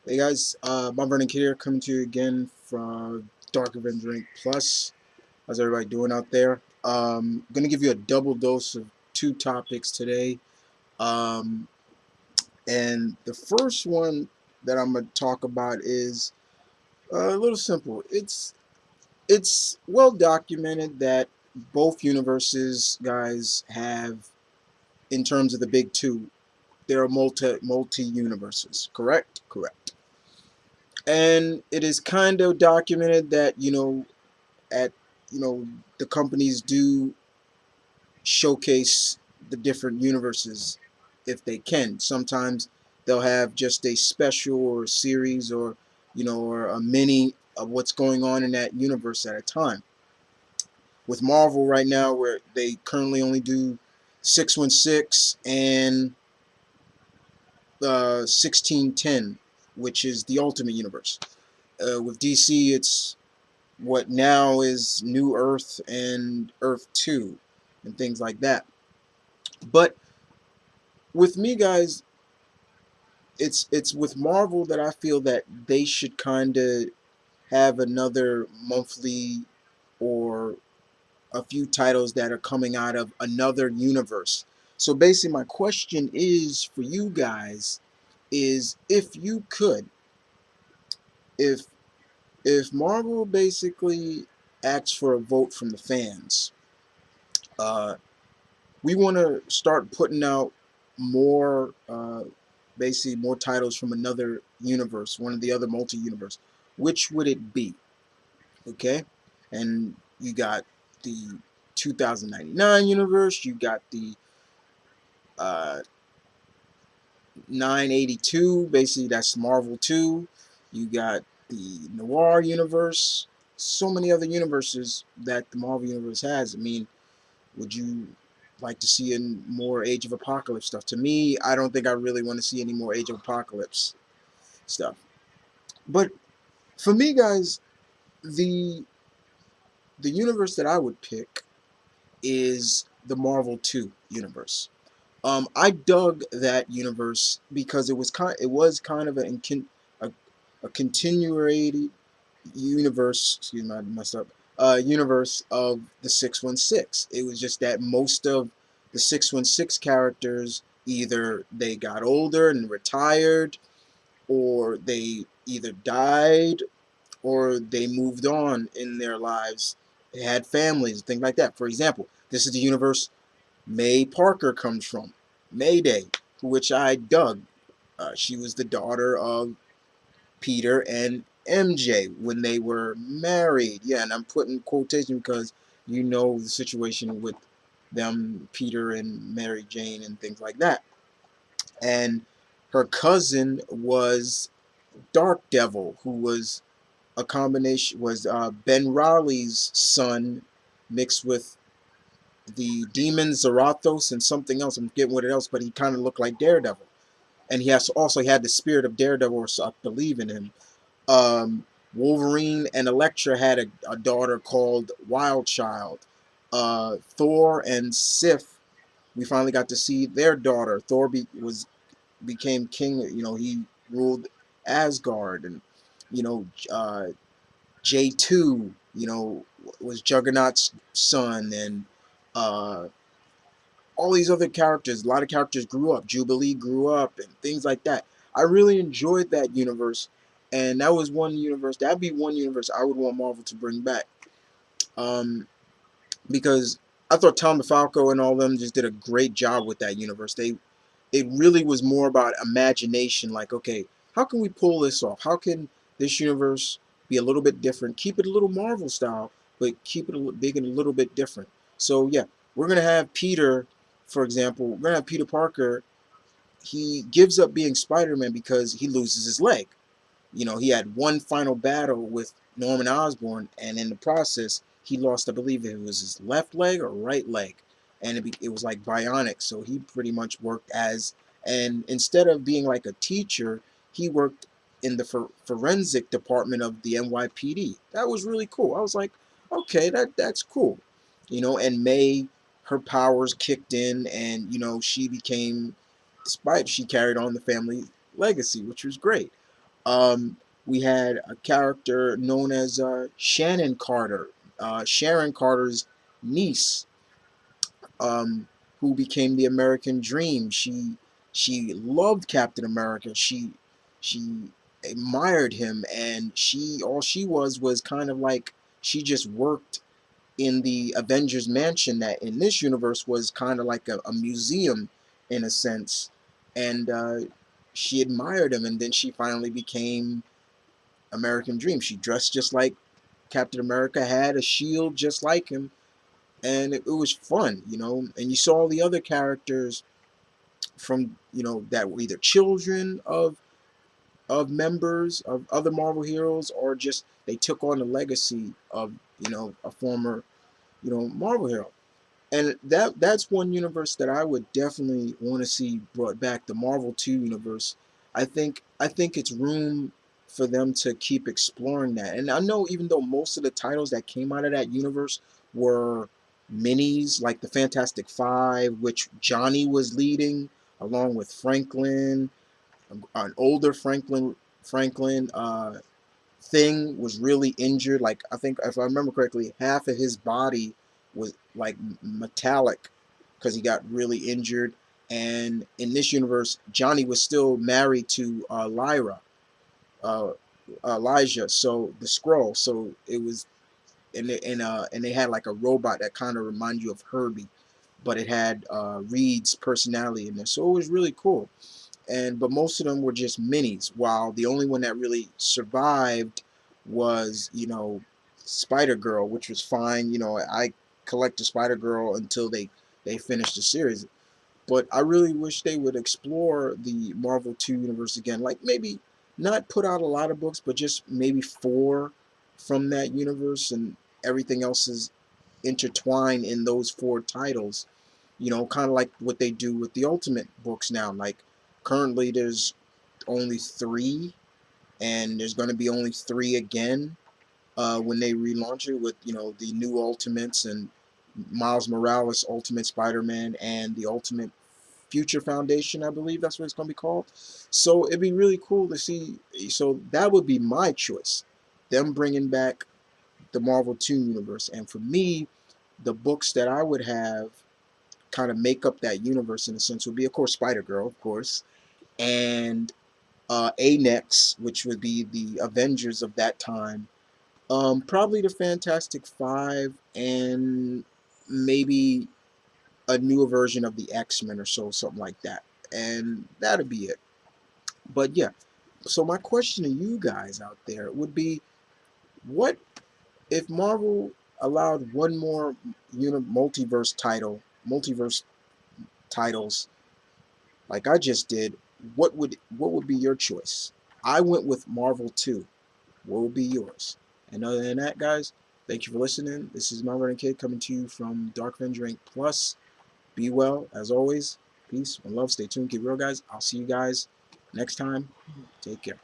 Hey guys, Bob Vernon Kid here, coming to you again from DarkAvengerINCPlus. How's everybody doing out there? Gonna give you a double dose of two topics today. Um, and the first one that I'm gonna talk about is a little simple. It's well documented that both universes, guys, have, in terms of the big two, there are multi universes. Correct? Correct. And it is kind of documented that at the companies do showcase the different universes if they can. Sometimes they'll have just a special or a series, or or a mini of what's going on in that universe at a time. With Marvel right now, where they currently only do 616 and 1610, which is the Ultimate Universe. With DC, it's what now is New Earth and Earth 2 and things like that. But with me, guys, it's with Marvel that I feel that they should kind of have another monthly or a few titles that are coming out of another universe. So basically my question is for you guys is, if you could, if Marvel basically asks for a vote from the fans, uh we want to start putting out more, basically more titles from another universe, one of the other multi-universe. Which would it be? Okay, and you got the 2099 universe. You got the uh, 982. Basically, that's Marvel 2. You got the Noir universe. So many other universes that the Marvel universe has. I mean, would you like to see in more Age of Apocalypse stuff? To me, I don't think I really want to see any more Age of Apocalypse stuff. But for me, guys, the universe that I would pick is the Marvel 2 universe. I dug that universe because it was kind of a, a continuated universe. Excuse me, I messed up. Universe of the 616. It was just that most of the 616 characters, either they got older and retired, or they either died, or they moved on in their lives. They had families, things like that. For example, this is the universe May Parker comes from. Mayday, which I dug. She was the daughter of Peter and MJ when they were married. Yeah, and I'm putting quotation because you know the situation with them, Peter and Mary Jane and things like that. And her cousin was Dark Devil, who was a combination, was Ben Raleigh's son mixed with the demon Zarathos and something else. I'm getting what it else, but he kind of looked like Daredevil, and he has also had the spirit of Daredevil, or so I believe in him. Wolverine and Elektra had a daughter called Wild Child. Thor and Sif, we finally got to see their daughter. Thor became king. He ruled Asgard, and you know, J2, was Juggernaut's son, and uh, all these other characters. A lot of characters grew up. Jubilee grew up, and things like that. I really enjoyed that universe, and that was one universe. That'd be one universe I would want Marvel to bring back, um, because I thought Tom DeFalco and all of them just did a great job with that universe. It really was more about imagination. Like, okay, how can we pull this off? How can this universe be a little bit different? Keep it a little Marvel style, but keep it a little big and a little bit different. So yeah, we're gonna have Peter, for example. We're gonna have Peter Parker. He gives up being Spider-Man because he loses his leg. He had one final battle with Norman Osborn, and in the process, he lost, I believe it was his left leg or right leg, and it was like bionic. So he pretty much worked and instead of being like a teacher, he worked in the forensic department of the NYPD. That was really cool. I was like, okay, that's cool. And May, her powers kicked in, and she became, despite she carried on the family legacy, which was great. We had a character known as Shannon Carter, Sharon Carter's niece, who became the American Dream. She loved Captain America. She admired him, and she all she was kind of like, she just worked in the Avengers mansion that in this universe was kind of like a museum in a sense, and she admired him, and then she finally became American Dream. She dressed just like Captain America, had a shield just like him, and it was fun, you know. And you saw all the other characters from, you know, that were either children of members of other Marvel heroes, or just they took on the legacy of, you know, a former, you know, Marvel hero. And that's one universe that I would definitely want to see brought back, the Marvel 2 universe. I think it's room for them to keep exploring that. And I know even though most of the titles that came out of that universe were minis, like the Fantastic Five, which Johnny was leading along with Franklin, an older Franklin Thing was really injured. Like, I think if I remember correctly, half of his body was like metallic because he got really injured. And in this universe, Johnny was still married to Lyra, uh, Elijah, so the scroll. So it was, and they had like a robot that kind of reminded you of Herbie, but it had Reed's personality in there. So it was really cool. And but most of them were just minis, while the only one that really survived was, you know, Spider Girl, which was fine. You know, I collected Spider Girl until they finished the series. But I really wish they would explore the Marvel 2 universe again. Like, maybe not put out a lot of books, but just maybe 4 from that universe, and everything else is intertwined in those 4 titles. You know, kind of like what they do with the Ultimate books now. Like, currently there's only 3, and there's going to be only 3 again when they relaunch it with, you know, the new Ultimates and Miles Morales Ultimate Spider-Man and the Ultimate Future Foundation, I believe that's what it's going to be called. So it'd be really cool to see. So that would be my choice, them bringing back the Marvel 2 universe. And for me, the books that I would have kind of make up that universe in a sense would be, of course, Spider Girl, of course, and Anex, which would be the Avengers of that time. Probably the Fantastic Five, and maybe a newer version of the X-Men or so, something like that. And that'd be it. But yeah, so my question to you guys out there would be, what if Marvel allowed one more multiverse titles like I just did, what would be your choice? I went with Marvel 2. What would be yours? And other than that, guys, thank you for listening. This is Mount Vernon Kid coming to you from Dark Avenger Inc. Plus. Be well, as always. Peace and love. Stay tuned. Keep real, guys. I'll see you guys next time. Take care.